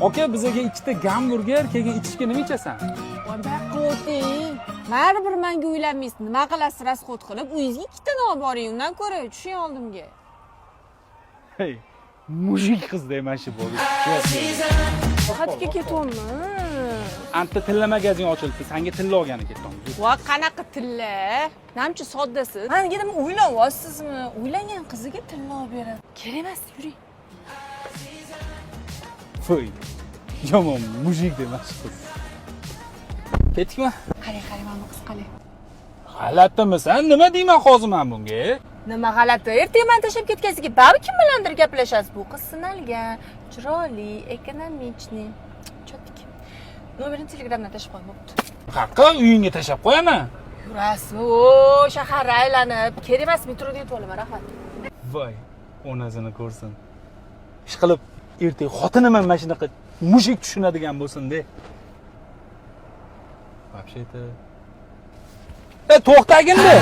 Aka, bizaga ikkita gamburger, keyin ichishga nima ichasan? Voy qo'ting. Baribir menga uylanmaysiz. Nima qilasiz rasxod qilib, uyingizga ikkitani olib boring, undan ko'ra tushing oldimga. Hey, mujik qiz-da mana shu bo'ldi. Xatga ketyapmi? Anta tilla magazin ochildi, senga tilla olgani ketdim. Voy qanaqa tilla? Namchi soddasiz. Menga nima o'ylanyapsizmi? Uylangan qiziga tilla olib beradi. Kerak emas, yuring. Foy. Yomon mujik demas qiz. Ketdikmi? Qarang, mana qiz qalay. G'alatimisan? Nima deyman hozir men bunga? Nima g'alati? Ertaga men tashlab ketgansiga baribir kim bilandir gaplashasiz. Bu qiz sinalgan, chiroyli, ekonomichniy. Chotdik. Nomerini Telegramdan tashlab qo'yib bo'pti. Haqqa uyingga tashlab qo'yaman. Yurasizmi? O, shaharga aylanib, kerak emas, metroda yetib olaman, rahmat. Voy, onasini ko'rsin. Ish qilib ertaga xotinim ham mana shunaqa mushuk tushunadigan bo'lsin-da. Вообще-то. To'xtagin-da.